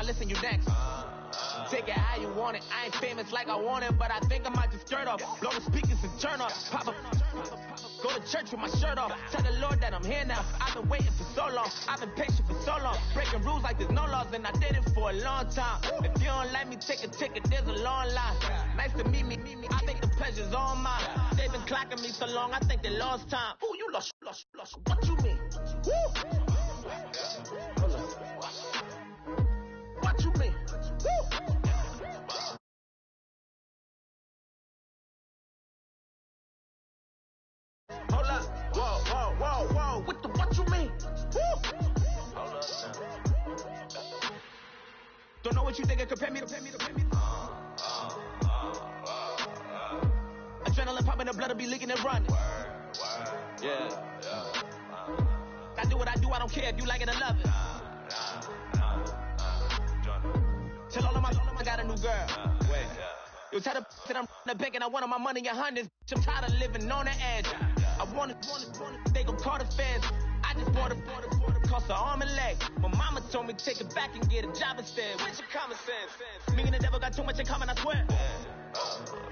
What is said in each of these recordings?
listen, you next. Take it how you want it. I ain't famous like I want it, but I think I might just skirt off. Blow the speakers and turn up. Pop up. Go to church with my shirt off. Tell the Lord that I'm here now. I've been waiting for so long. I've been patient for so long. Breaking rules like there's no laws, and I did it for a long time. If you don't like me, take a ticket. There's a long line. Nice to meet me. I think the pleasure's all mine. They've been clocking me so long, I think they lost time. Ooh, you lost. What you mean? Woo! What you mean? Woo! Hold up. Whoa. What you mean? Woo! Hold up now. Don't know what you think, compare me to. Adrenaline popping, the blood will be leaking and running. Yeah. I do what I do, I don't care if you like it or love it. Tell all of my I got a new girl. Yo, tell the that I'm in the bank and I want my money in hundreds. I'm tired of living on the edge. I want it, they gon' call the feds. I just bought a cost an arm and leg. My mama told me take it back and get a job instead. Where's your common sense? Me and the devil got too much in common, I swear.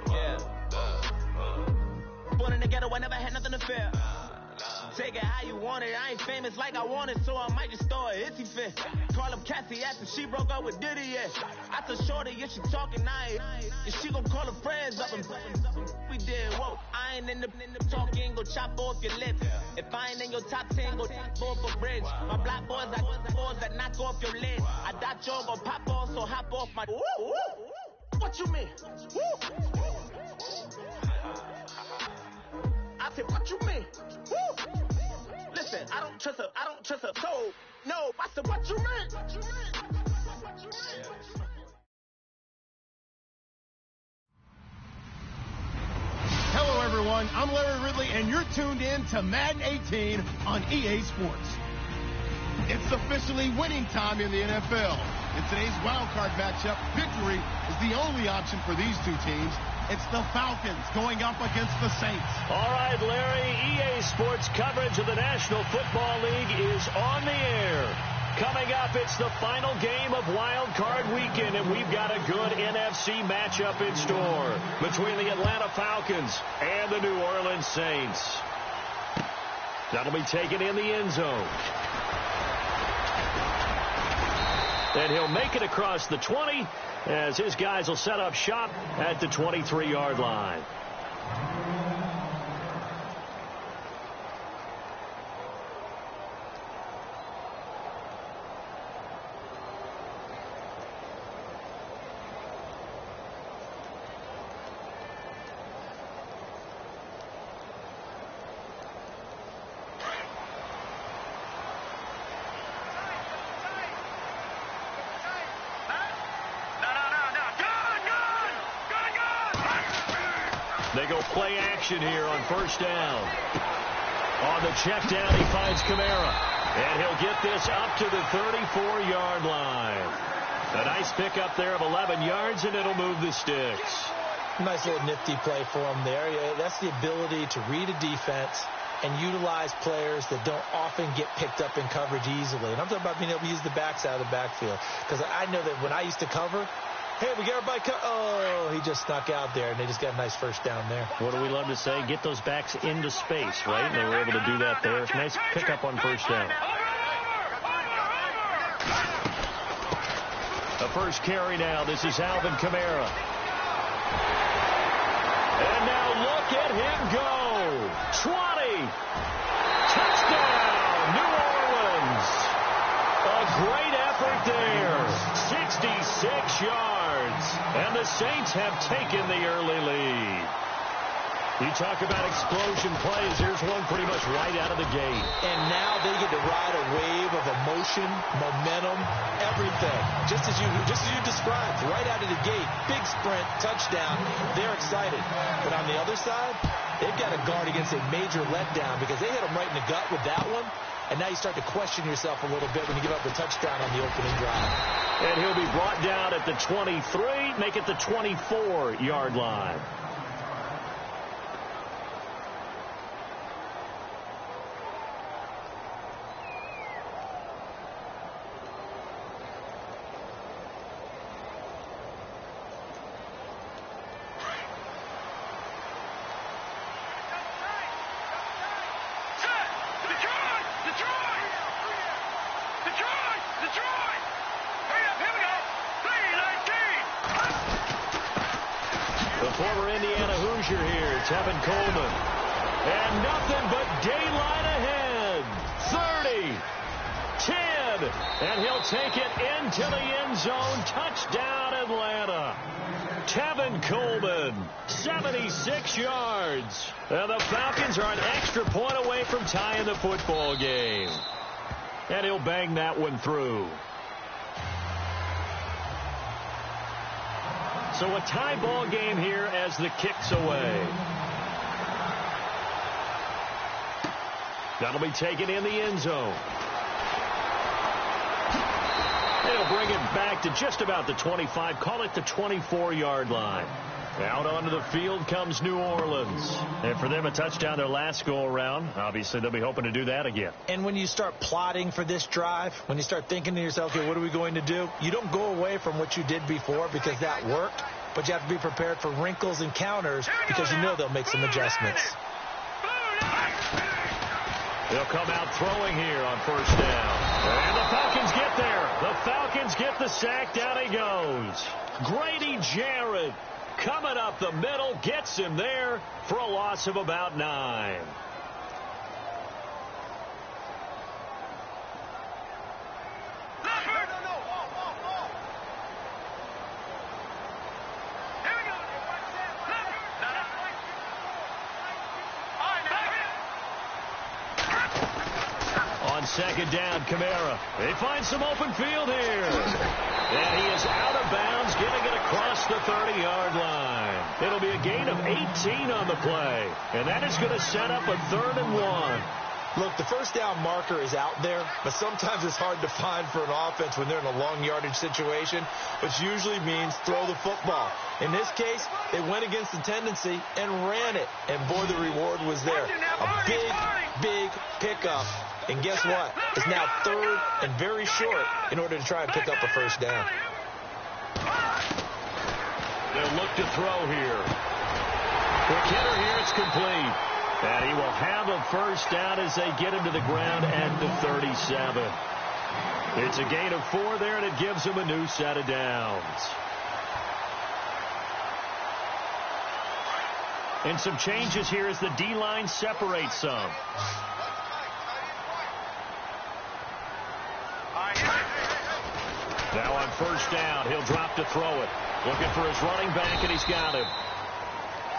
Yeah. Born in the ghetto, I never had nothing to fear. Take it how you want it. I ain't famous like I want it, so I might just throw a hissy fit. Call up Cassie after she broke up with Diddy, yeah. I told Shorty, if she talking, and she gon' call her friends up and we did, whoa. I ain't in the talking, go chop off your lips. If I ain't in your top 10, go top 4 for bridge. My black boys got boys that knock off your lid. I thought y'all gon' pop off, so hop off my. What you mean? I said, what you mean? Woo! Listen, I don't trust her. So, no, I said, what you mean? Hello, everyone. I'm Larry Ridley, and you're tuned in to Madden 18 on EA Sports. It's officially winning time in the NFL. In today's wildcard matchup, victory is the only option for these two teams. It's the Falcons going up against the Saints. All right, Larry, EA Sports coverage of the National Football League is on the air. Coming up, it's the final game of Wild Card Weekend, and we've got a good NFC matchup in store between the Atlanta Falcons and the New Orleans Saints. That'll be taken in the end zone. And he'll make it across the 20 as his guys will set up shop at the 23-yard line. They go play action here on first down. On the check down, he finds Kamara. And he'll get this up to the 34-yard line. A nice pickup there of 11 yards, and it'll move the sticks. Nice little nifty play for him there. That's the ability to read a defense and utilize players that don't often get picked up in coverage easily. And I'm talking about being able to use the backside of the backfield. Because I know that when I used to cover, hey, we got everybody. Oh, he just snuck out there, and they just got a nice first down there. What do we love to say? Get those backs into space, right? And they were able to do that there. Nice pickup on first down. The first carry now. This is Alvin Kamara. And now look at him go. 20. Touchdown, New Orleans. A great effort there. 66 yards. And the Saints have taken the early lead. You talk about explosion plays. Here's one pretty much right out of the gate. And now they get to ride a wave of emotion, momentum, everything. Just as you described, right out of the gate, big sprint, touchdown. They're excited. But on the other side, they've got to guard against a major letdown because they hit them right in the gut with that one. And now you start to question yourself a little bit when you give up the touchdown on the opening drive. And he'll be brought down at the 23, make it the 24-yard line. former Indiana Hoosier here, Tevin Coleman. And nothing but daylight ahead. 30, 10, and he'll take it into the end zone. Touchdown, Atlanta. Tevin Coleman, 76 yards. And the Falcons are an extra point away from tying the football game. And he'll bang that one through. So a tie ball game here as the kick's away. That'll be taken in the end zone. They'll bring it back to just about the 25. Call it the 24-yard line. Out onto the field comes New Orleans. And for them, a touchdown their last go-around. Obviously, they'll be hoping to do that again. And when you start plotting for this drive, when you start thinking to yourself, okay, what are we going to do? You don't go away from what you did before because that worked. But you have to be prepared for wrinkles and counters because you know they'll make some adjustments. They'll come out throwing here on first down. And the Falcons get there. The Falcons get the sack. Down he goes. Grady Jarrett coming up the middle. Gets him there for a loss of about 9. Second down, Kamara. They find some open field here. And he is out of bounds, getting it across the 30-yard line. It'll be a gain of 18 on the play. And that is going to set up a 3rd and 1. Look, the first down marker is out there, but sometimes it's hard to find for an offense when they're in a long yardage situation, which usually means throw the football. In this case, they went against the tendency and ran it. And boy, the reward was there. A big, big pickup. And guess what? It's now 3rd and very short in order to try and pick up a first down. They'll look to throw here. Quick hitter here. It's complete. And he will have a first down as they get him to the ground at the 37. It's a gain of 4 there, and it gives him a new set of downs. And some changes here as the D-line separates some. Now on first down, he'll drop to throw it. Looking for his running back, and he's got him.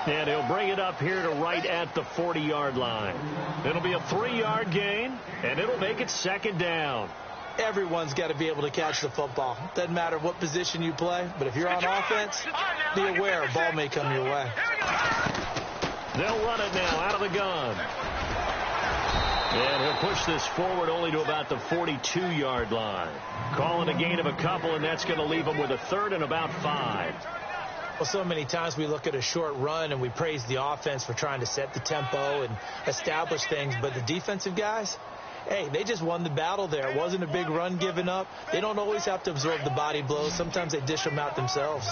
And he'll bring it up here to right at the 40-yard line. It'll be a 3-yard gain, and it'll make it second down. Everyone's got to be able to catch the football. Doesn't matter what position you play, but if you're on offense, be aware a ball may come your way. They'll run it now out of the gun. And he'll push this forward only to about the 42-yard line. Calling a gain of a couple, and that's going to leave him with a 3rd and about 5. Well, so many times we look at a short run and we praise the offense for trying to set the tempo and establish things. But the defensive guys, hey, they just won the battle there. It wasn't a big run given up. They don't always have to absorb the body blows. Sometimes they dish them out themselves.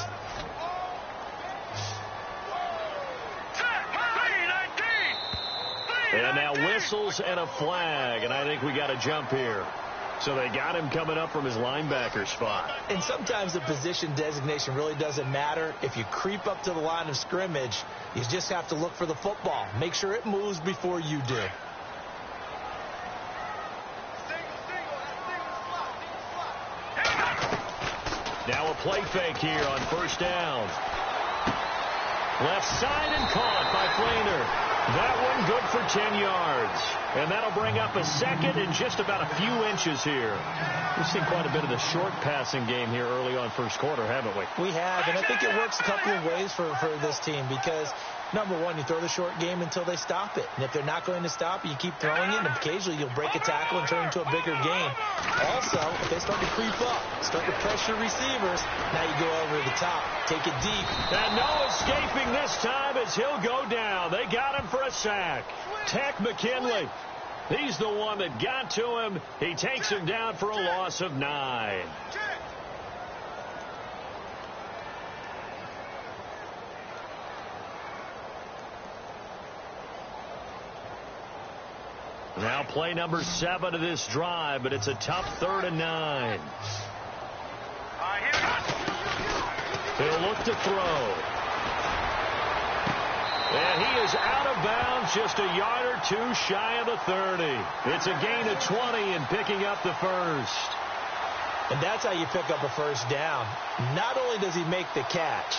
And now whistles and a flag, and I think we got a jump here. So they got him coming up from his linebacker spot. And sometimes the position designation really doesn't matter. If you creep up to the line of scrimmage, you just have to look for the football. Make sure it moves before you do. Now a play fake here on first down. Left side and caught by Flainer. That one good for 10 yards. And that'll bring up a 2nd and just about a few inches here. We've seen quite a bit of the short passing game here early on first quarter, haven't we? We have, and I think it works a couple of ways for this team because, number one, you throw the short game until they stop it. And if they're not going to stop it, you keep throwing it, and occasionally you'll break a tackle and turn it into a bigger game. Also, if they start to creep up, start to pressure receivers, now you go over the top, take it deep. And no escaping this time as he'll go down. They got him for a sack. Tech McKinley. He's the one that got to him. He takes him down for a loss of 9. Now play number 7 of this drive, but it's a tough 3rd and 9. He'll look to throw. And he is out of bounds, just a yard or two shy of the 30. It's a gain of 20 and picking up the first. And that's how you pick up a first down. Not only does he make the catch,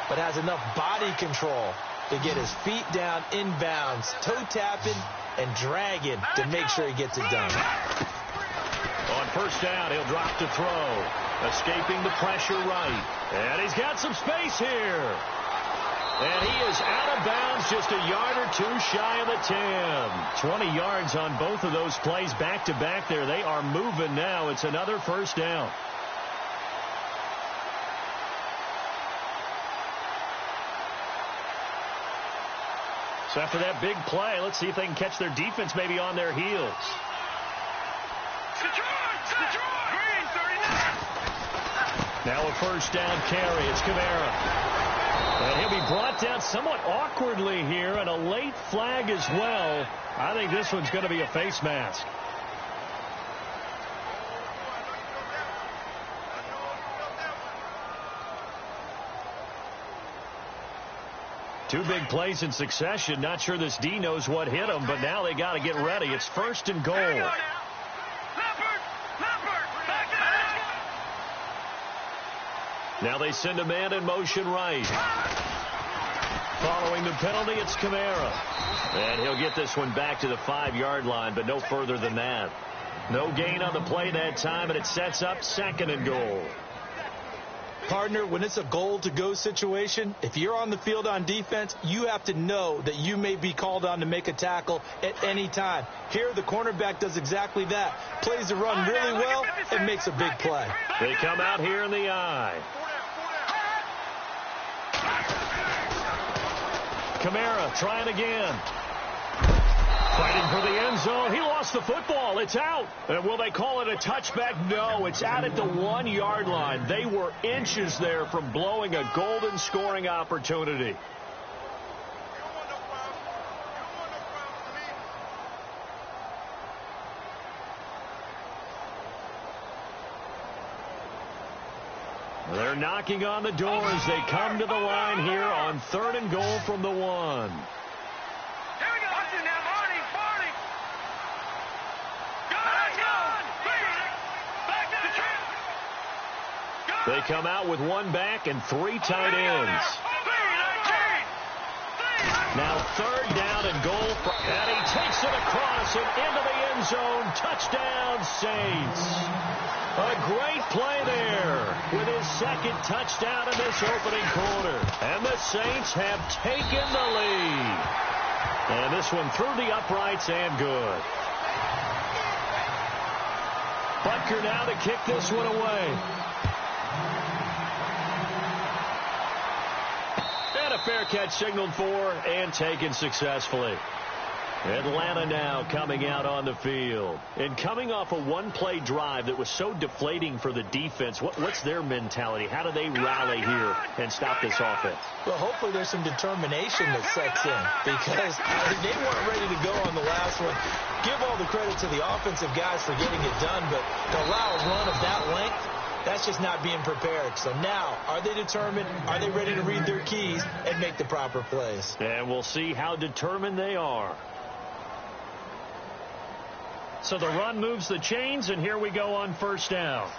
but has enough body control to get his feet down inbounds, toe tapping and dragging to make sure he gets it done. On first down, he'll drop to throw. Escaping the pressure right. And he's got some space here. And he is out of bounds, just a yard or two shy of the 10. 20 yards on both of those plays back-to-back there. They are moving now. It's another first down. So after that big play, let's see if they can catch their defense maybe on their heels. Now a first down carry. It's Kamara. And he'll be brought down somewhat awkwardly here, and a late flag as well. I think this one's going to be a face mask. Two big plays in succession. Not sure this D knows what hit him, but now they got to get ready. It's first and goal. Now they send a man in motion right. Following the penalty, it's Kamara. And he'll get this one back to the 5-yard line, but no further than that. No gain on the play that time, and it sets up second and goal. Partner, when it's a goal-to-go situation, if you're on the field on defense, you have to know that you may be called on to make a tackle at any time. Here, the cornerback does exactly that. Plays the run really well and makes a big play. They come out here in the eye. Kamara trying again. Fighting for the end zone. He lost the football. It's out. And will they call it a touchback? No, it's out at the 1-yard line. They were inches there from blowing a golden scoring opportunity. They're knocking on the door as they come to the line here on 3rd and goal from the 1. They come out with one back and 3 tight ends. Now 3rd down and goal. And he takes it across and into the end zone. Touchdown, Saints. A great play there with his 2nd touchdown in this opening quarter. And the Saints have taken the lead. And this one through the uprights and good. Butker now to kick this one away. And a fair catch signaled for and taken successfully. Atlanta now coming out on the field. And coming off a one-play drive that was so deflating for the defense, what's their mentality? How do they rally here and stop this offense? Well, hopefully there's some determination that sets in because they weren't ready to go on the last one. Give all the credit to the offensive guys for getting it done, but to allow a run of that length, that's just not being prepared. So now, are they determined? Are they ready to read their keys and make the proper plays? And we'll see how determined they are. So the run moves the chains, and here we go on first down.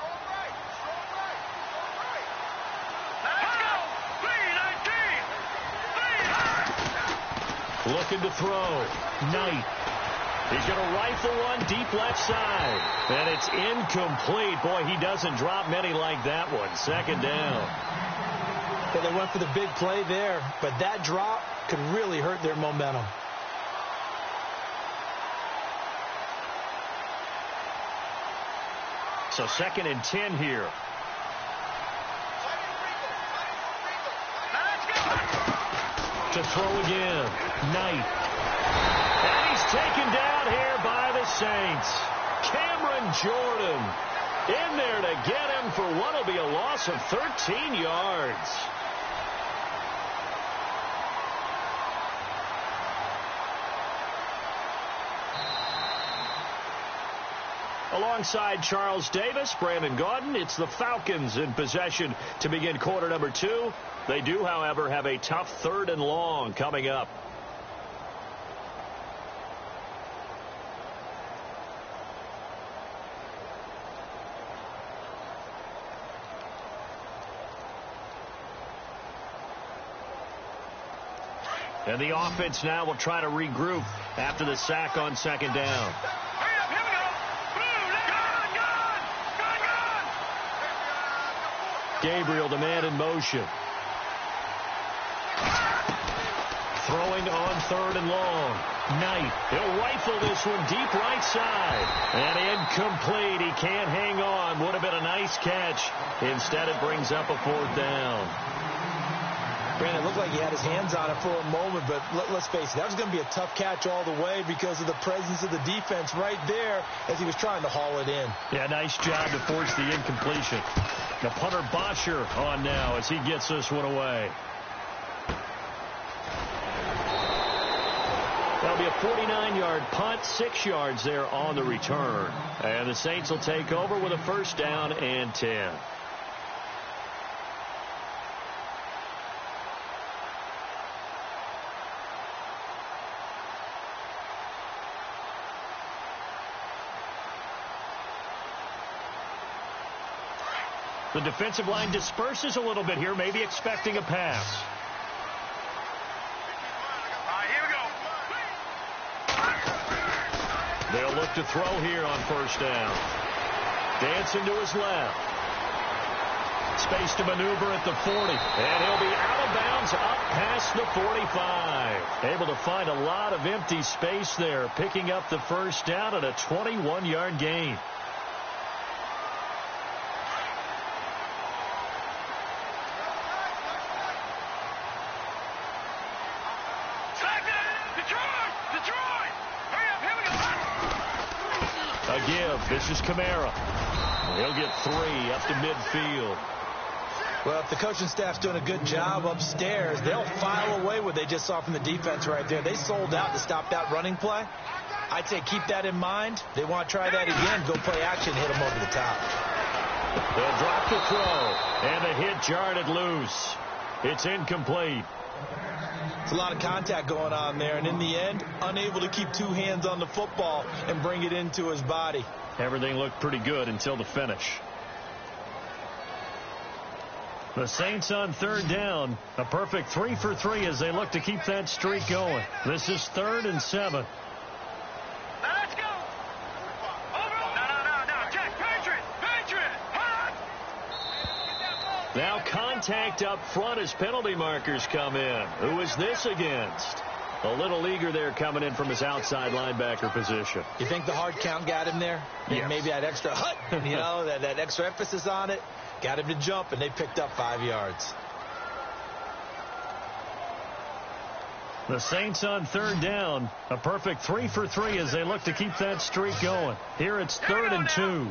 Looking to throw. Knight. He's going to rifle one deep left side. And it's incomplete. Boy, he doesn't drop many like that one. 2nd down. Well, they went for the big play there, but that drop could really hurt their momentum. So 2nd and 10 here. To throw again. Knight. And he's taken down here by the Saints. Cameron Jordan in there to get him for what will be a loss of 13 yards. Alongside Charles Davis, Brandon Gaudin, it's the Falcons in possession to begin quarter number 2. They do, however, have a tough 3rd and long coming up. And the offense now will try to regroup after the sack on 2nd down. Gabriel, the man in motion. Throwing on 3rd and long. Knight, he'll rifle this one deep right side. And incomplete. He can't hang on. Would have been a nice catch. Instead, it brings up a 4th down. Brandon, it looked like he had his hands on it for a moment, but let's face it, that was going to be a tough catch all the way because of the presence of the defense right there as he was trying to haul it in. Yeah, nice job to force the incompletion. The punter Bosher on now as he gets this one away. That'll be a 49-yard punt, 6 yards there on the return. And the Saints will take over with a 1st down and 10. The defensive line disperses a little bit here, maybe expecting a pass. They'll look to throw here on 1st down. Dancing to his left. Space to maneuver at the 40. And he'll be out of bounds up past the 45. Able to find a lot of empty space there, picking up the 1st down at a 21-yard gain. This is Kamara. He'll get 3 up to midfield. Well, if the coaching staff's doing a good job upstairs, they'll file away what they just saw from the defense right there. They sold out to stop that running play. I'd say keep that in mind. They want to try that again. Go play action, hit them over the top. They'll drop the throw, and the hit jarred it loose. It's incomplete. It's a lot of contact going on there, and in the end, unable to keep 2 hands on the football and bring it into his body. Everything looked pretty good until the finish. The Saints on 3rd down. A perfect 3 for 3 as they look to keep that streak going. This is 3rd and 7. Let's go. No. Jack, Patriot. Now contact up front as penalty markers come in. Who is this against? A little leaguer there coming in from his outside linebacker position. You think the hard count got him there? Yes. Maybe that extra hut, that extra emphasis on it, got him to jump, and they picked up 5 yards. The Saints on 3rd down. A perfect 3 for 3 as they look to keep that streak going. Here it's 3rd and 2.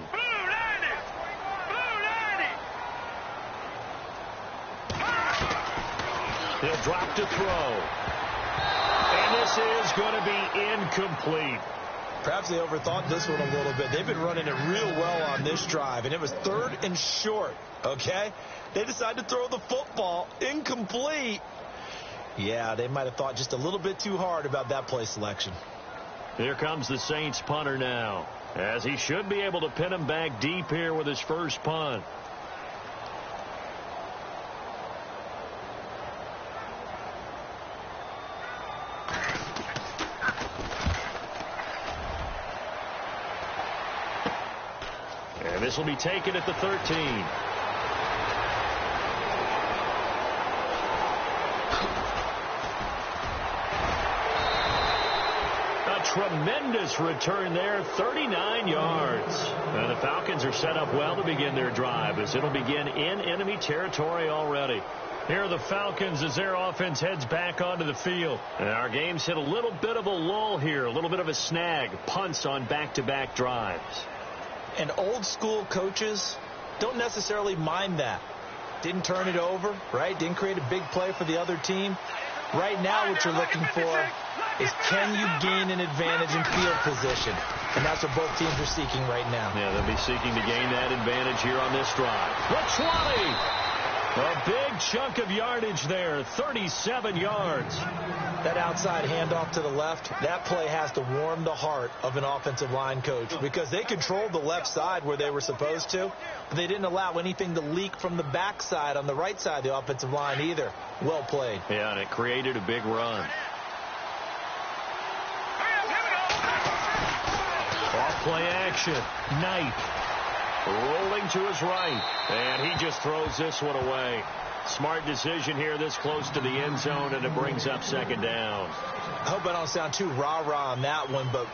He'll drop to throw. And this is going to be incomplete. Perhaps they overthought this one a little bit. They've been running it real well on this drive, and it was 3rd and short, okay? They decided to throw the football incomplete. Yeah, they might have thought just a little bit too hard about that play selection. Here comes the Saints punter now, as he should be able to pin him back deep here with his first punt. And this will be taken at the 13. Tremendous return there, 39 yards. And the Falcons are set up well to begin their drive as it'll begin in enemy territory already. Here are the Falcons as their offense heads back onto the field. And our game's hit a little bit of a lull here, a little bit of a snag, punts on back-to-back drives. And old school coaches don't necessarily mind that. Didn't turn it over, right? Didn't create a big play for the other team. Right now what you're looking for is, can you gain an advantage in field position? And that's what both teams are seeking right now. Yeah, they'll be seeking to gain that advantage here on this drive. The 20. A big chunk of yardage there, 37 yards. That outside handoff to the left, that play has to warm the heart of an offensive line coach because they controlled the left side where they were supposed to, but they didn't allow anything to leak from the backside on the right side of the offensive line either. Well played. Yeah, and it created a big run. Off-play action. Knight rolling to his right, and he just throws this one away. Smart decision here this close to the end zone, and it brings up second down. I hope I don't sound too rah-rah on that one, but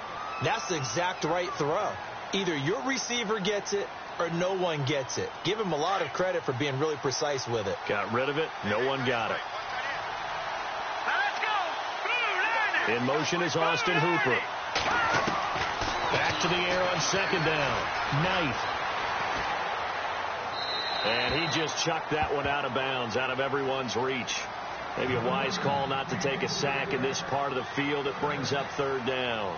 that's the exact right throw. Either your receiver gets it or no one gets it. Give him a lot of credit for being really precise with it. Got rid of it. No one got it. In motion is Austin Hooper. Back to the air on second down. Knight. And he just chucked that one out of bounds, out of everyone's reach. Maybe a wise call not to take a sack in this part of the field. It brings up third down.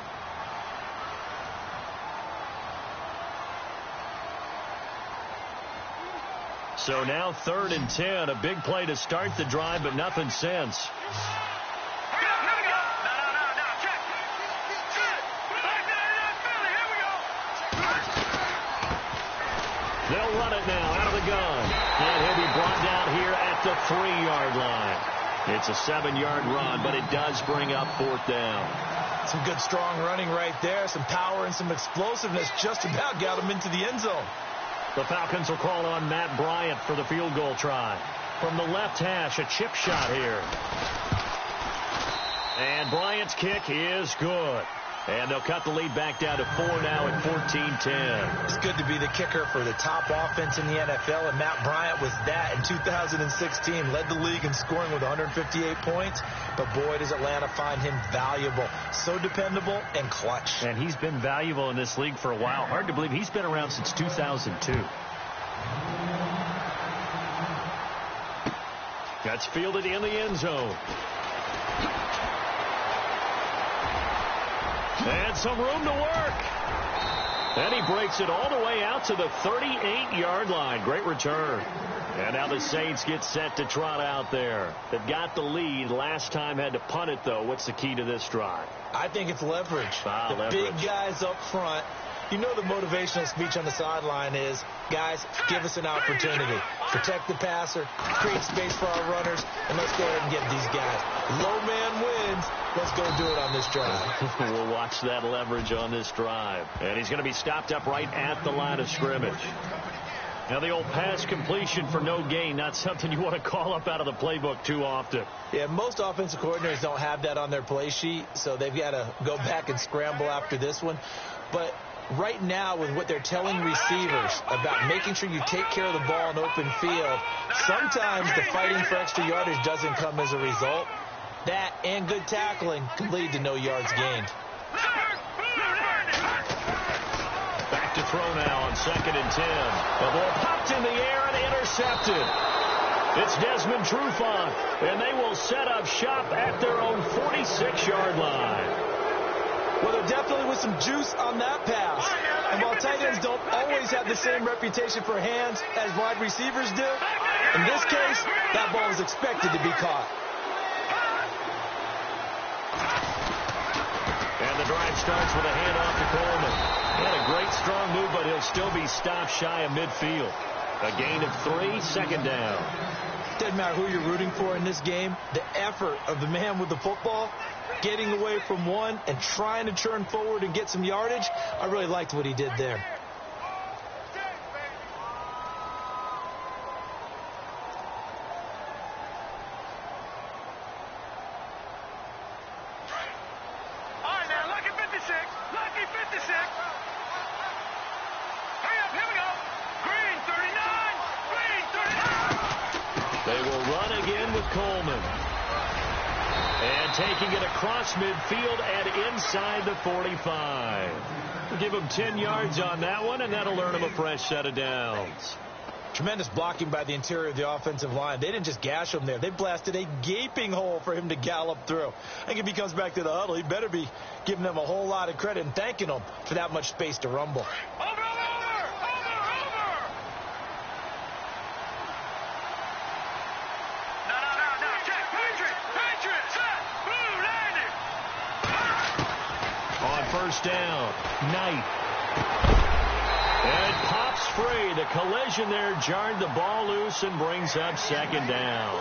So now 3rd and 10. A big play to start the drive, but nothing since. They'll run it now out of the gun. And he'll be brought down here at the 3-yard line. It's a 7-yard run, but it does bring up 4th down. Some good strong running right there. Some power and some explosiveness just about got him into the end zone. The Falcons will call on Matt Bryant for the field goal try. From the left hash, a chip shot here. And Bryant's kick is good. And they'll cut the lead back down to 4 now at 14-10. It's good to be the kicker for the top offense in the NFL, and Matt Bryant was that in 2016. Led the league in scoring with 158 points, but boy, does Atlanta find him valuable. So dependable and clutch. And he's been valuable in this league for a while. Hard to believe he's been around since 2002. That's fielded in the end zone. And some room to work. And he breaks it all the way out to the 38-yard line. Great return. And now the Saints get set to trot out there. They've got the lead. Last time had to punt it, though. What's the key to this drive? I think it's leverage. Leverage. Big guys up front. You know the motivational speech on the sideline is, guys, give us an opportunity. Protect the passer, create space for our runners, and let's go ahead and get these guys. Low man wins. Let's go do it on this drive. We'll watch that leverage on this drive. And he's going to be stopped up right at the line of scrimmage. Now the old pass completion for no gain, not something you want to call up out of the playbook too often. Yeah, most offensive coordinators don't have that on their play sheet, so they've got to go back and scramble after this one. But right now, with what they're telling receivers about making sure you take care of the ball in open field, sometimes the fighting for extra yardage doesn't come as a result. That and good tackling can lead to no yards gained. Back to throw now on 2nd and 10. The ball popped in the air and intercepted. It's Desmond Trufant, and they will set up shop at their own 46-yard line. Well, there definitely was some juice on that pass. And while tight ends don't always have the same reputation for hands as wide receivers do, in this case, that ball was expected to be caught. And the drive starts with a handoff to Coleman. And a great strong move, but he'll still be stopped shy of midfield. A gain of 3, 2nd down. Doesn't matter who you're rooting for in this game. The effort of the man with the football, getting away from one and trying to turn forward and get some yardage, I really liked what he did there. All right, now, lucky 56. Lucky 56. Hurry up, here we go. Green 39. Green 39. They will run again with Coleman. And taking it across midfield and inside the 45. We'll give him 10 yards on that one, and that'll earn him a fresh set of downs. Tremendous blocking by the interior of the offensive line. They didn't just gash him there. They blasted a gaping hole for him to gallop through. I think if he comes back to the huddle, he better be giving them a whole lot of credit and thanking them for that much space to rumble. Over! No. Check. Patriot. Set. Blue landing. On first down, Knight. And it pops free. The collision there jarred the ball loose and brings up second down.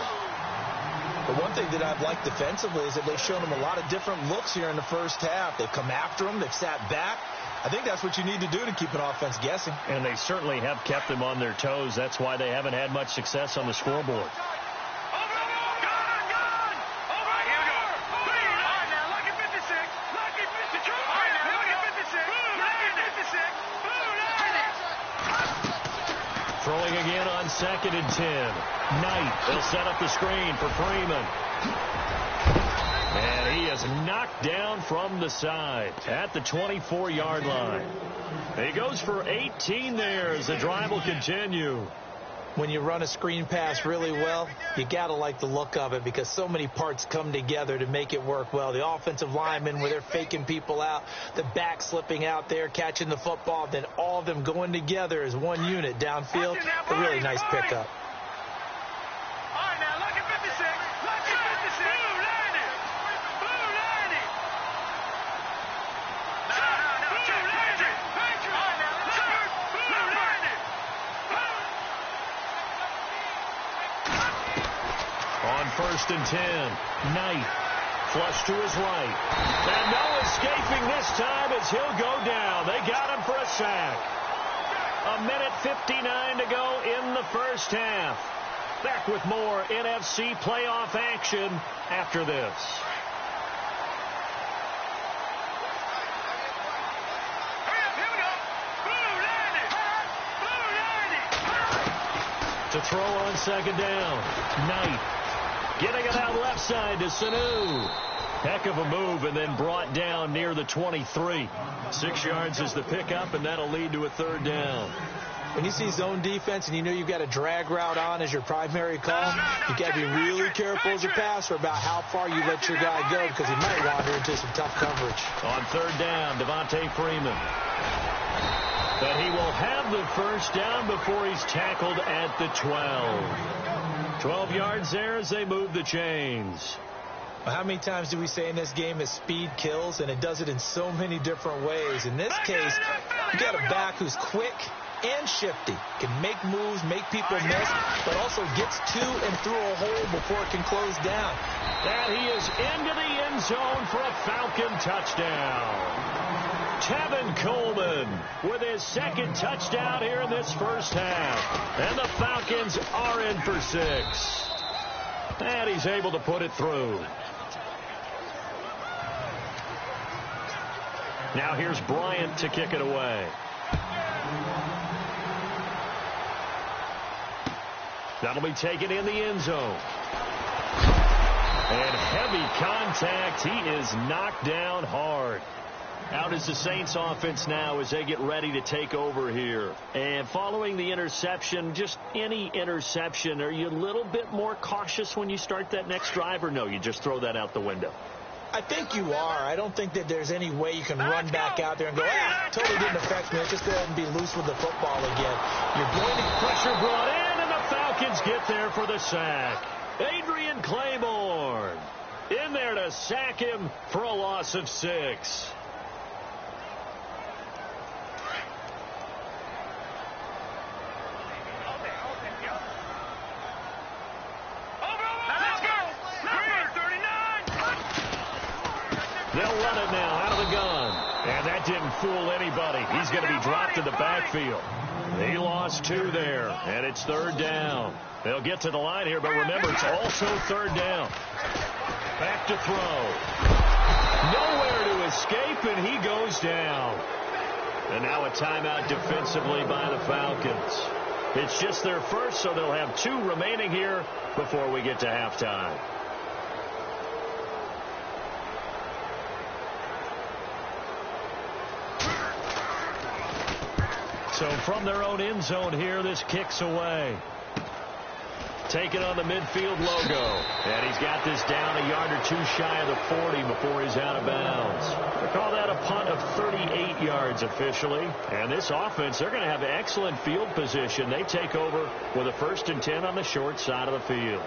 The one thing that I've liked defensively is that they've shown him a lot of different looks here in the first half. They've come after him. They've sat back. I think that's what you need to do to keep an offense guessing. And they certainly have kept them on their toes. That's why they haven't had much success on the scoreboard. Throwing again on 2nd and 10. Knight will set up the screen for Freeman. And he is knocked down from the side at the 24-yard line. He goes for 18 there as the drive will continue. When you run a screen pass really well, you got to like the look of it because so many parts come together to make it work well. The offensive linemen, where they're faking people out, the back slipping out there, catching the football, then all of them going together as one unit downfield. A really nice pickup. All right, now, look at 56. Look at 56. Blue landing. No. Check. Patriot. All right, now, blue landing. On 1st and 10, Knight flush to his right. And no escaping this time as he'll go down. They got him for a sack. 1:59 to go in the first half. Back with more NFC playoff action after this. Here we go. Blue landing. To throw on 2nd down, Knight getting it out left side to Sanu. Heck of a move and then brought down near the 23. 6 yards is the pickup, and that'll lead to a 3rd down. When you see zone defense and you know you've got a drag route on as your primary call, you've got to be really careful as a passer about how far you let your guy go because he might wander into some tough coverage. On 3rd down, Devontae Freeman. But he will have the first down before he's tackled at the 12. 12 yards there as they move the chains. Well, how many times do we say in this game that speed kills, and it does it in so many different ways? In this case, you got a back who's quick and shifty, can make moves, make people miss, but also gets to and through a hole before it can close down. And he is into the end zone for a Falcon touchdown. Tevin Coleman with his 2nd touchdown here in this first half. And the Falcons are in for 6. And he's able to put it through. Now here's Bryant to kick it away. That'll be taken in the end zone. And heavy contact. He is knocked down hard. Out is the Saints offense now as they get ready to take over here. And following the interception, just any interception, are you a little bit more cautious when you start that next drive, or no, you just throw that out the window? I think you are. I don't think that there's any way you can run back out there and go, totally didn't affect me. Let's just go ahead and be loose with the football again. You're going to pressure brought in, and the Falcons get there for the sack. Adrian Claiborne in there to sack him for a loss of 6. They'll run it now out of the gun. And that didn't fool anybody. He's going to be dropped in the backfield. He lost 2 there, and it's 3rd down. They'll get to the line here, but remember, it's also 3rd down. Back to throw. Nowhere to escape, and he goes down. And now a timeout defensively by the Falcons. It's just their first, so they'll have 2 remaining here before we get to halftime. So from their own end zone here, this kicks away. Taken on the midfield logo. And he's got this down a yard or two shy of the 40 before he's out of bounds. They call that a punt of 38 yards officially. And this offense, they're going to have excellent field position. They take over with a 1st and 10 on the short side of the field.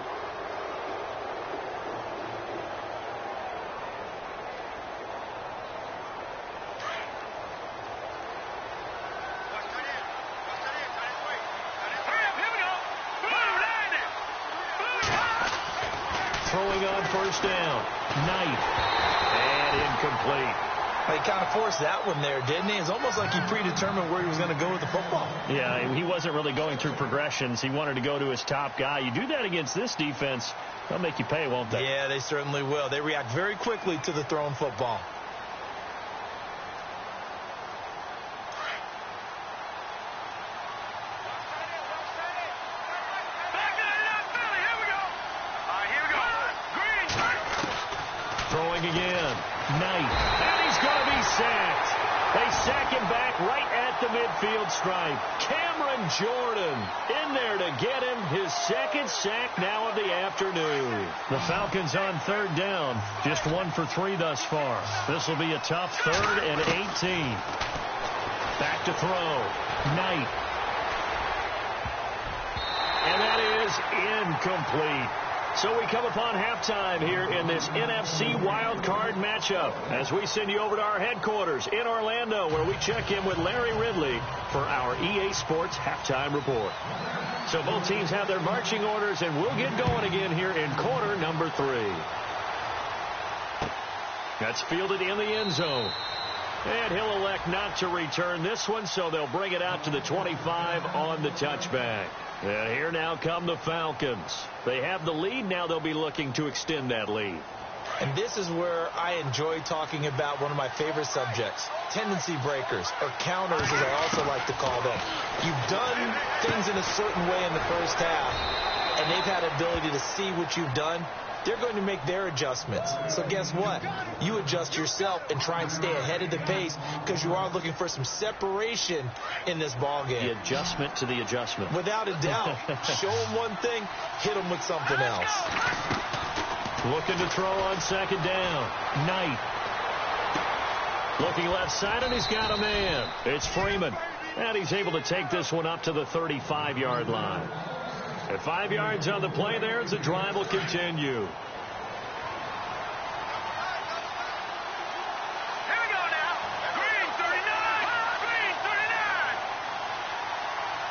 Throwing on 1st down. Knight. And incomplete. He kind of forced that one there, didn't he? It's almost like he predetermined where he was going to go with the football. Yeah, he wasn't really going through progressions. He wanted to go to his top guy. You do that against this defense, they'll make you pay, won't they? Yeah, they certainly will. They react very quickly to the thrown football. Again, Knight, and he's going to be sacked. They sack him back right at the midfield stripe. Cameron Jordan in there to get him his 2nd sack now of the afternoon. The Falcons on 3rd down, just 1 for 3 thus far. This will be a tough 3rd and 18. Back to throw, Knight. And that is incomplete. So we come upon halftime here in this NFC Wild Card matchup as we send you over to our headquarters in Orlando where we check in with Larry Ridley for our EA Sports Halftime Report. So both teams have their marching orders and we'll get going again here in quarter number 3. That's fielded in the end zone. And he'll elect not to return this one, so they'll bring it out to the 25 on the touchback. And here now come the Falcons. They have the lead. Now they'll be looking to extend that lead. And this is where I enjoy talking about one of my favorite subjects, tendency breakers, or counters as I also like to call them. You've done things in a certain way in the first half, and they've had ability to see what you've done. They're going to make their adjustments. So guess what? You adjust yourself and try and stay ahead of the pace because you are looking for some separation in this ball game. The adjustment to the adjustment. Without a doubt. Show them one thing, hit them with something else. Looking to throw on 2nd down. Knight. Looking left side, and he's got a man. It's Freeman. And he's able to take this one up to the 35-yard line. At 5 yards on the play there as the drive will continue. Here we go now. Green 39. Green 39.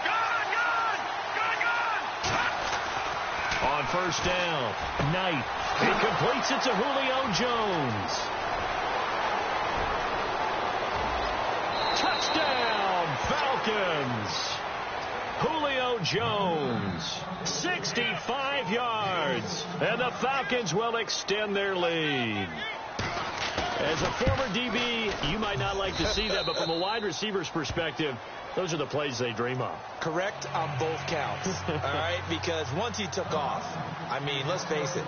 Gone. On 1st down, Knight. He completes it to Julio Jones. Touchdown, Falcons. Julio Jones, 65 yards, and the Falcons will extend their lead. As a former DB, you might not like to see that, but from a wide receiver's perspective, those are the plays they dream of. Correct on both counts, all right? Because once he took off, I mean, let's face it,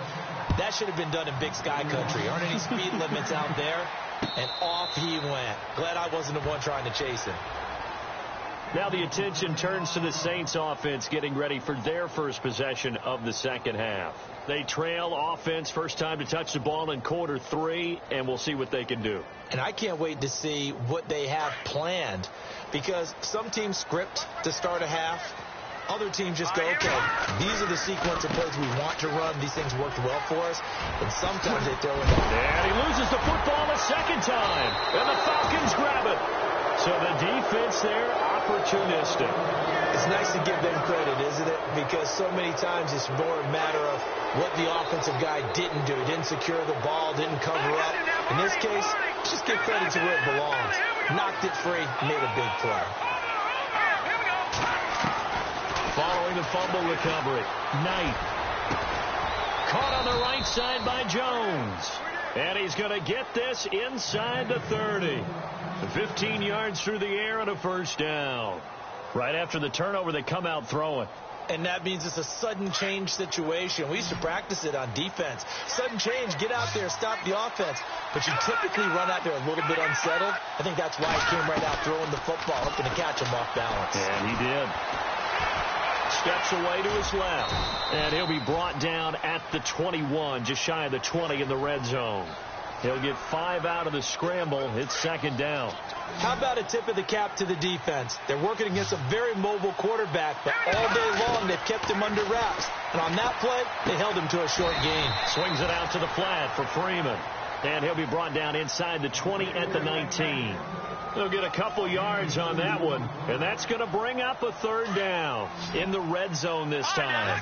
that should have been done in Big Sky Country. Aren't any speed limits out there? And off he went. Glad I wasn't the one trying to chase him. Now the attention turns to the Saints offense getting ready for their first possession of the second half. They trail offense first time to touch the ball in quarter 3, and we'll see what they can do. And I can't wait to see what they have planned because some teams script to start a half. Other teams just go, okay, these are the sequence of plays we want to run. These things worked well for us. And sometimes they throw it. And he loses the football a second time. And the Falcons grab it. So the defense there, opportunistic. It's nice to give them credit, isn't it? Because so many times it's more a matter of what the offensive guy didn't do. Didn't secure the ball, didn't cover up. In this case, just give credit to where it belongs. Knocked it free, made a big play. Following the fumble recovery, Knight. Caught on the right side by Jones. And he's going to get this inside the 30. 15 yards through the air and a first down. Right after the turnover, they come out throwing. And that means it's a sudden change situation. We used to practice it on defense. Sudden change, get out there, stop the offense. But you typically run out there a little bit unsettled. I think that's why he came right out throwing the football, hoping to catch him off balance. And he did. Steps away to his left. And he'll be brought down at the 21, just shy of the 20 in the red zone. He'll get 5 out of the scramble. It's second down. How about a tip of the cap to the defense? They're working against a very mobile quarterback, but all day long they've kept him under wraps. And on that play, they held him to a short gain. Swings it out to the flat for Freeman. And he'll be brought down inside the 20 at the 19. They'll get a couple yards on that one, and that's going to bring up a third down in the red zone this time.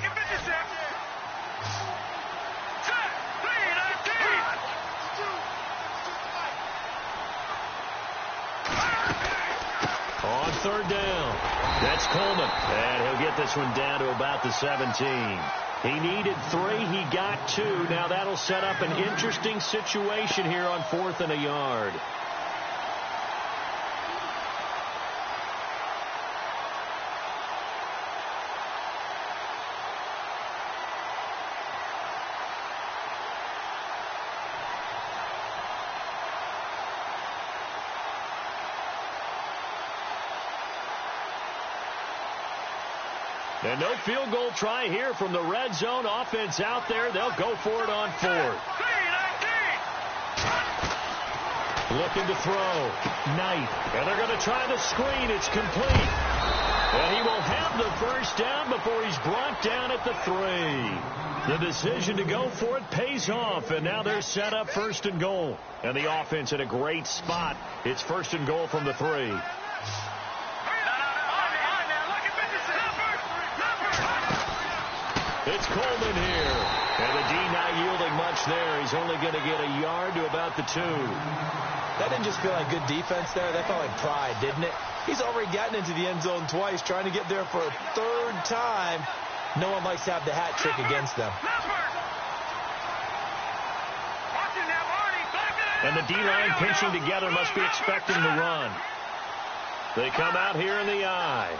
On third down, that's Coleman, and he'll get this one down to about the 17. He needed 3, he got 2. Now that'll set up an interesting situation here on 4th and a yard. And no field goal try here from the red zone offense out there. They'll go for it on 4th. Looking to throw. Knight. And they're going to try the screen. It's complete. And he will have the first down before he's brought down at the 3. The decision to go for it pays off. And now they're set up 1st and goal. And the offense in a great spot. It's 1st and goal from the 3. It's Coleman here. And the D not yielding much there. He's only going to get a yard to about the 2. That didn't just feel like good defense there. That felt like pride, didn't it? He's already gotten into the end zone twice, trying to get there for a 3rd time. No one likes to have the hat trick against them. And the D-line pinching together must be expecting the run. They come out here in the I.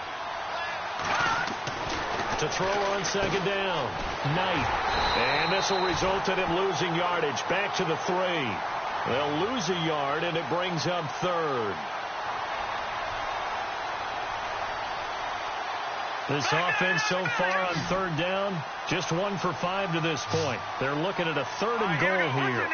To throw on 2nd down. Knight. And this will result in him losing yardage. Back to the 3. They'll lose a yard, and it brings up 3rd. This offense so far on 3rd down, just 1 for 5 to this point. They're looking at a 3rd and goal here.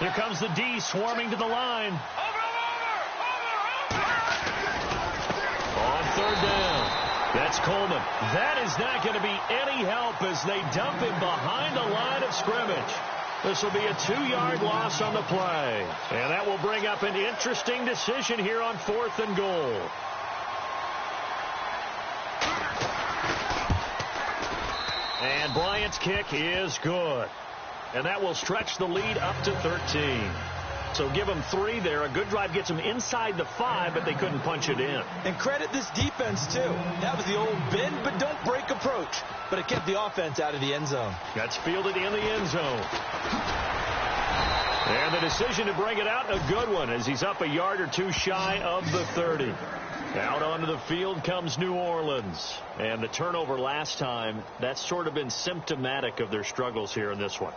Here comes the D swarming to the line. On 3rd down. That's Coleman. That is not going to be any help as they dump him behind the line of scrimmage. This will be a 2-yard loss on the play. And that will bring up an interesting decision here on 4th and goal. And Bryant's kick is good. And that will stretch the lead up to 13. So give them 3 there. A good drive gets them inside the 5, but they couldn't punch it in. And credit this defense, too. That was the old bend but don't break approach. But it kept the offense out of the end zone. That's fielded in the end zone. And the decision to bring it out, a good one, as he's up a yard or 2 shy of the 30. Out onto the field comes New Orleans. And the turnover last time, that's sort of been symptomatic of their struggles here in this one.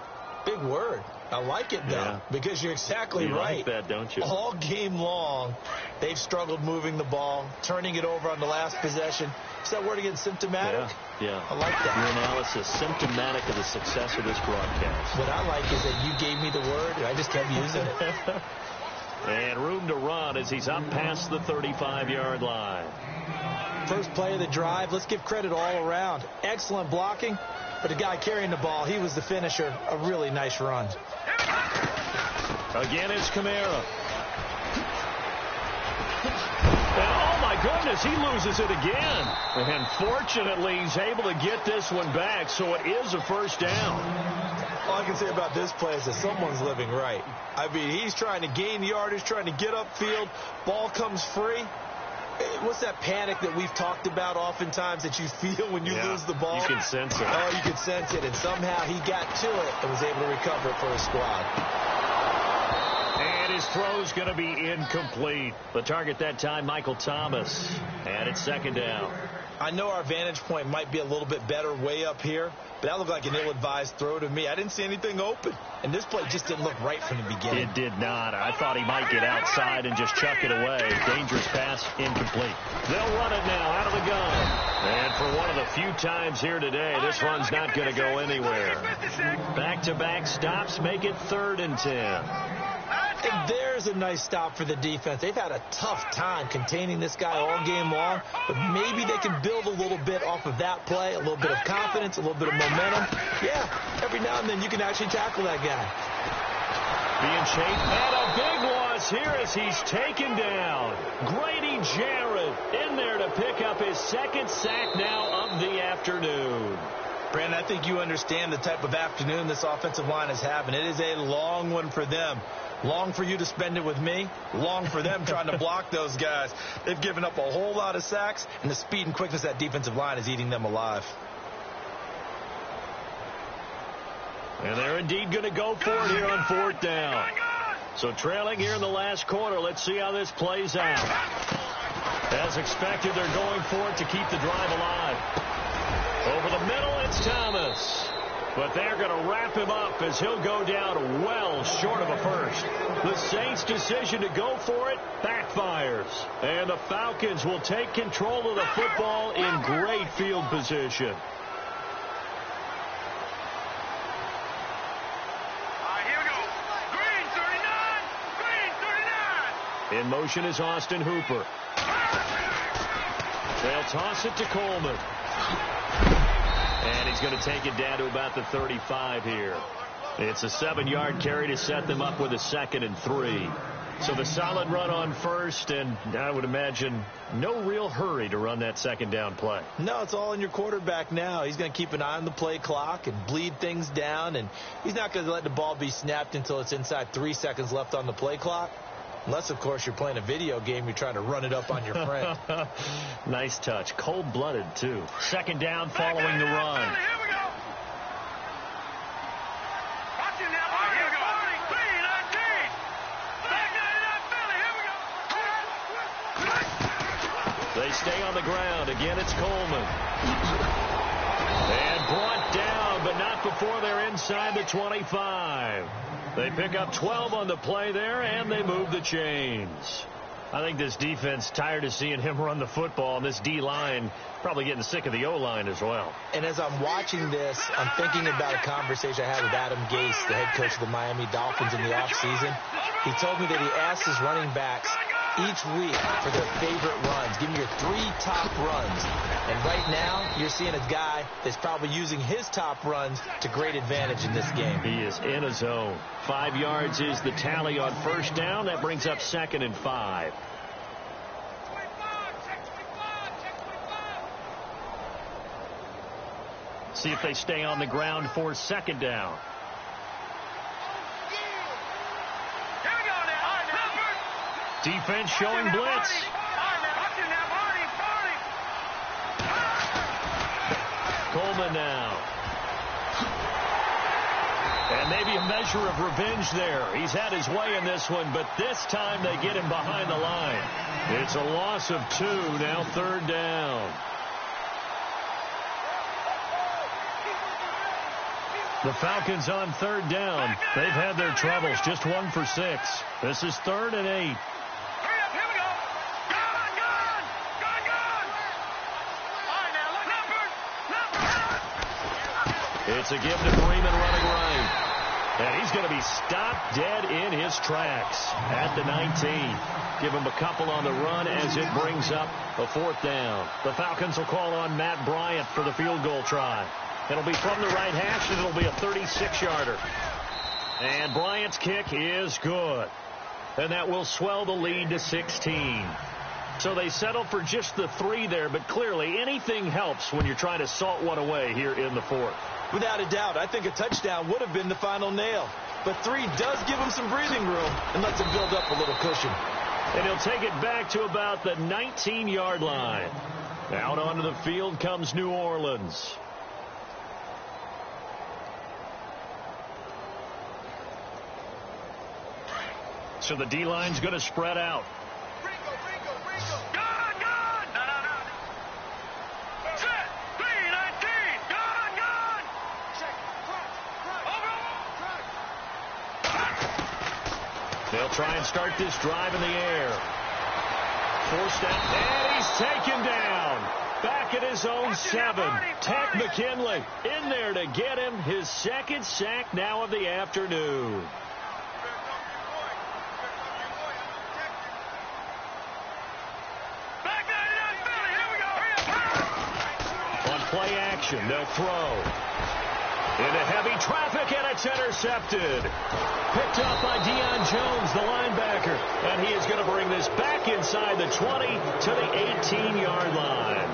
Big word. I like it, though, because you're exactly right. You like that, don't you? All game long, they've struggled moving the ball, turning it over on the last possession. Is that word again, symptomatic? Yeah. I like that. Your analysis, symptomatic of the success of this broadcast. What I like is that you gave me the word, and I just kept using it. And room to run as he's up past the 35-yard line. First play of the drive. Let's give credit all around. Excellent blocking. But the guy carrying the ball, he was the finisher. A really nice run. Again, it's Kamara. And oh, my goodness, he loses it again. And fortunately, he's able to get this one back, so it is a first down. All I can say about this play is that someone's living right. I mean, he's trying to gain yardage, trying to get upfield. Ball comes free. What's that panic that we've talked about oftentimes that you feel when you lose the ball? You can sense it. Oh, you can sense it. And somehow he got to it and was able to recover it for his squad. And his throw's going to be incomplete. The target that time, Michael Thomas. And it's second down. I know our vantage point might be a little bit better way up here, but that looked like an ill-advised throw to me. I didn't see anything open, and this play just didn't look right from the beginning. It did not. I thought he might get outside and just chuck it away. Dangerous pass, incomplete. They'll run it now out of the gun. And for one of the few times here today, this run's not going to go anywhere. Back-to-back stops make it 3rd and 10. And there's a nice stop for the defense. They've had a tough time containing this guy all game long, but maybe they can build a little bit off of that play, a little bit of confidence, a little bit of momentum. Yeah, every now and then you can actually tackle that guy. Being chased, and a big loss here as he's taken down. Grady Jarrett in there to pick up his 2nd sack now of the afternoon. Brandon, I think you understand the type of afternoon this offensive line is having. It is a long one for them. Long for you to spend it with me. Long for them trying to block those guys. They've given up a whole lot of sacks, and the speed and quickness of that defensive line is eating them alive. And they're indeed going to go for it here on 4th down. So trailing here in the last quarter. Let's see how this plays out. As expected, they're going for it to keep the drive alive. Over the middle, it's Thomas. But they're going to wrap him up as he'll go down well short of a first. The Saints' decision to go for it backfires. And the Falcons will take control of the football in great field position. Here we go. Green 39. Green 39. In motion is Austin Hooper. They'll toss it to Coleman. And he's going to take it down to about the 35 here. It's a 7-yard carry to set them up with a 2nd and 3. So the solid run on first, and I would imagine no real hurry to run that 2nd down play. No, it's all in your quarterback now. He's going to keep an eye on the play clock and bleed things down, and he's not going to let the ball be snapped until it's inside 3 seconds left on the play clock. Unless, of course, you're playing a video game, you're trying to run it up on your friend. Nice touch. Cold-blooded, too. 2nd down following the run. Here we go. Watch it now. Here we go. Green 19. Back 99 Philly. Here we go. They stay on the ground. Again, it's Coleman. And brought down, but not before they're inside the 25. They pick up 12 on the play there, and they move the chains. I think this defense tired of seeing him run the football, and this D-line probably getting sick of the O-line as well. And as I'm watching this, I'm thinking about a conversation I had with Adam Gase, the head coach of the Miami Dolphins in the offseason. He told me that he asked his running backs each week for their favorite runs. Give me your 3 top runs. And right now, you're seeing a guy that's probably using his top runs to great advantage in this game. He is in a zone. 5 yards is the tally on 1st down. That brings up 2nd and 5. See if they stay on the ground for 2nd down. Defense showing blitz. Coleman now. And maybe a measure of revenge there. He's had his way in this one, but this time they get him behind the line. It's a loss of 2, now 3rd down. The Falcons on 3rd down. They've had their troubles, just 1 for 6. This is 3rd and 8. It's a give to Freeman running right. And he's going to be stopped dead in his tracks at the 19. Give him a couple on the run as it brings up a 4th down. The Falcons will call on Matt Bryant for the field goal try. It'll be from the right hash, and it'll be a 36-yarder. And Bryant's kick is good. And that will swell the lead to 16. So they settle for just the 3 there, but clearly anything helps when you're trying to salt one away here in the 4th. Without a doubt, I think a touchdown would have been the final nail. But 3 does give him some breathing room and lets him build up a little cushion. And he'll take it back to about the 19-yard line. Out onto the field comes New Orleans. So the D-line's going to spread out. They'll try and start this drive in the air. Forced out, and he's taken down. Back at his own 7. Ted McKinley in there to get him his second sack now of the afternoon. On play action, they'll throw. Into heavy traffic, and it's intercepted. Picked up by Deion Jones, the linebacker. And he is going to bring this back inside the 20 to the 18-yard line.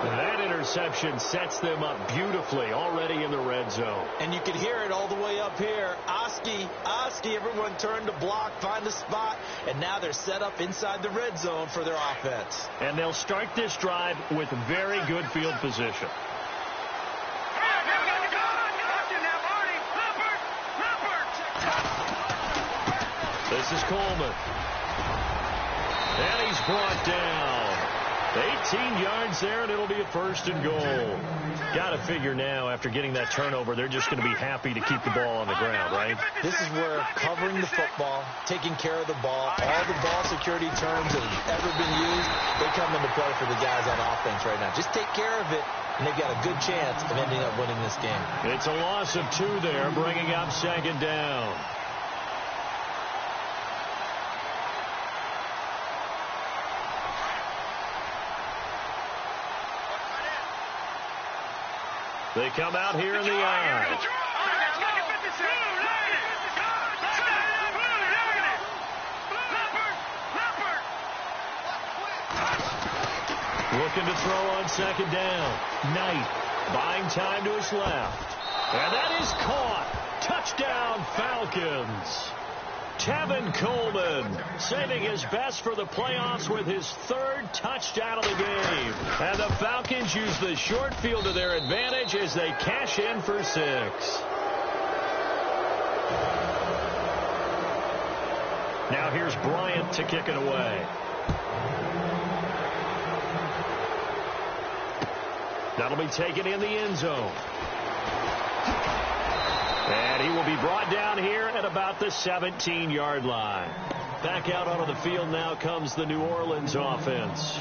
That interception sets them up beautifully already in the red zone. And you can hear it all the way up here. Oski, everyone turned to block, find a spot, and now they're set up inside the red zone for their offense. And they'll start this drive with very good field position. This is Coleman. And he's brought down. 18 yards there, and it'll be a 1st and goal. Got to figure now, after getting that turnover, they're just going to be happy to keep the ball on the ground, right? This is where covering the football, taking care of the ball, all the ball security terms that have ever been used, they come into play for the guys on offense right now. Just take care of it, and they've got a good chance of ending up winning this game. It's a loss of 2 there, bringing up 2nd down. They come out here in the eye. Looking to throw on 2nd down. Knight buying time to his left. And that is caught. Touchdown, Falcons. Tevin Coleman saving his best for the playoffs with his 3rd touchdown of the game. And the Falcons use the short field to their advantage as they cash in for 6. Now here's Bryant to kick it away. That'll be taken in the end zone. And he will be brought down here at about the 17-yard line. Back out onto the field now comes the New Orleans offense.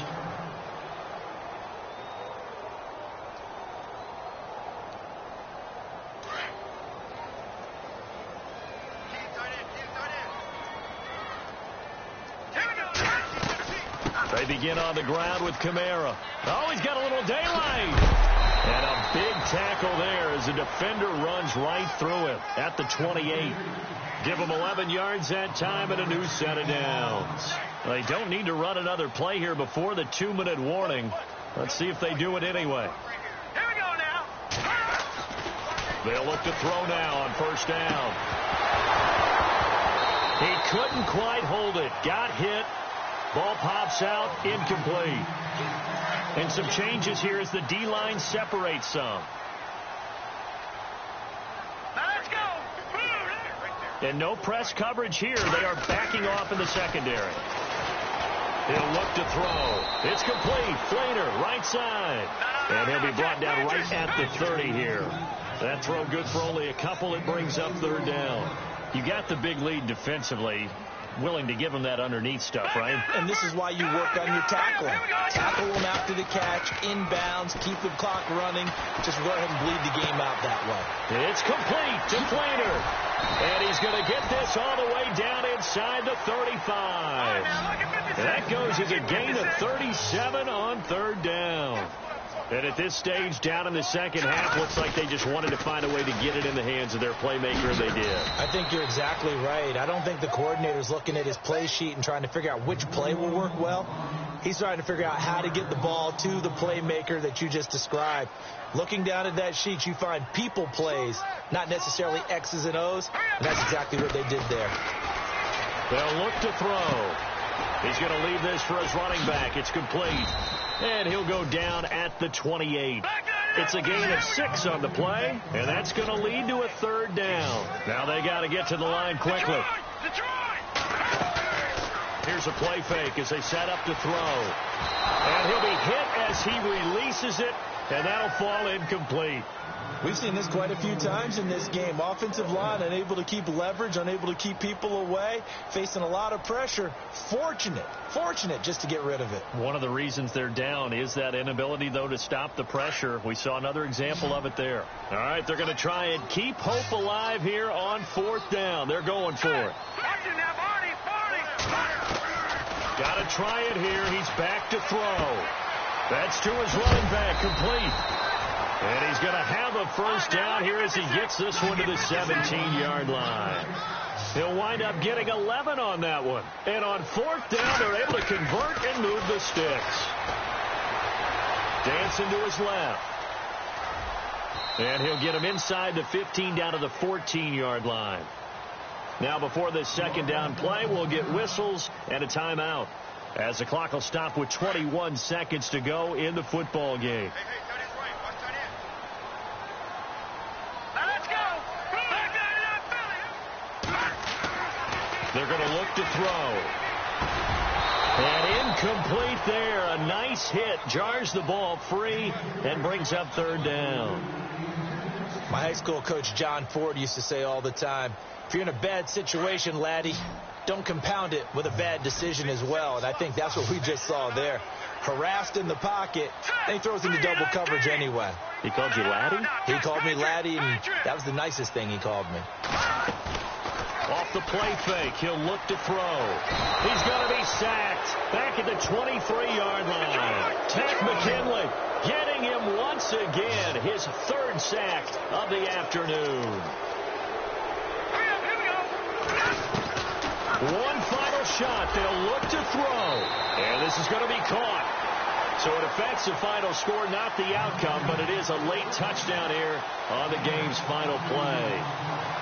They begin on the ground with Kamara. Oh, he's got a little daylight. And a big tackle there as the defender runs right through him at the 28. Give him 11 yards that time and a new set of downs. They don't need to run another play here before the 2-minute warning. Let's see if they do it anyway. Here we go now. They'll look to throw now on 1st down. He couldn't quite hold it. Got hit. Ball pops out, incomplete. And some changes here as the D-line separates some. Let's go. And no press coverage here. They are backing off in the secondary. He'll look to throw. It's complete. Flater, right side. And he'll be brought down right at the 30 here. That throw good for only a couple. It brings up 3rd down. You got the big lead defensively. Willing to give him that underneath stuff, right? And this is why you work on your tackling. Tackle them after the catch, inbounds, keep the clock running. Just go ahead and bleed the game out that way. It's complete to Flater. And he's going to get this all the way down inside the 35. And that goes as a gain of 37 on 3rd down. And at this stage, down in the second half, looks like they just wanted to find a way to get it in the hands of their playmaker, and they did. I think you're exactly right. I don't think the coordinator's looking at his play sheet and trying to figure out which play will work well. He's trying to figure out how to get the ball to the playmaker that you just described. Looking down at that sheet, you find people plays, not necessarily X's and O's, and that's exactly what they did there. They'll look to throw. He's going to leave this for his running back. It's complete. And he'll go down at the 28. It's a gain of 6 on the play, and that's going to lead to a 3rd down. Now they got to get to the line quickly. Here's a play fake as they set up to throw. And he'll be hit as he releases it, and that'll fall incomplete. We've seen this quite a few times in this game. Offensive line unable to keep leverage, unable to keep people away, facing a lot of pressure. Fortunate just to get rid of it. One of the reasons they're down is that inability, though, to stop the pressure. We saw another example of it there. All right, they're going to try and keep hope alive here on 4th down. They're going for it. Got to try it here. He's back to throw. That's to his running back, complete. And he's going to have a first down here as he gets this one to the 17-yard line. He'll wind up getting 11 on that one. And on 4th down, they're able to convert and move the sticks. Dancing to his left. And he'll get him inside the 15 down to the 14-yard line. Now before this second down play, we'll get whistles and a timeout, as the clock will stop with 21 seconds to go in the football game. They're going to look to throw. And incomplete there. A nice hit. Jars the ball free and brings up 3rd down. My high school coach, John Ford, used to say all the time, if you're in a bad situation, laddie, don't compound it with a bad decision as well. And I think that's what we just saw there. Harassed in the pocket, and he throws into double coverage anyway. He called you laddie? He called me laddie, and that was the nicest thing he called me. Off the play fake, he'll look to throw. He's going to be sacked back at the 23-yard line. Ted McKinley getting him once again, his 3rd sack of the afternoon. One final shot. They'll look to throw. And this is going to be caught. So it affects the final score, not the outcome, but it is a late touchdown here on the game's final play.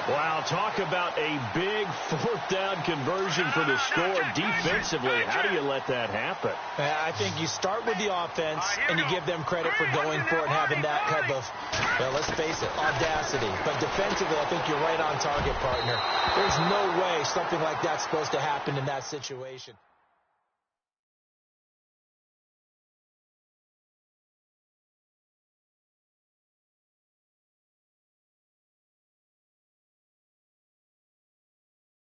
Wow, talk about a big 4th down conversion for the score defensively. How do you let that happen? I think you start with the offense, and you give them credit for going for it and having that type of, well, let's face it, audacity. But defensively, I think you're right on target, partner. There's no way something like that's supposed to happen in that situation.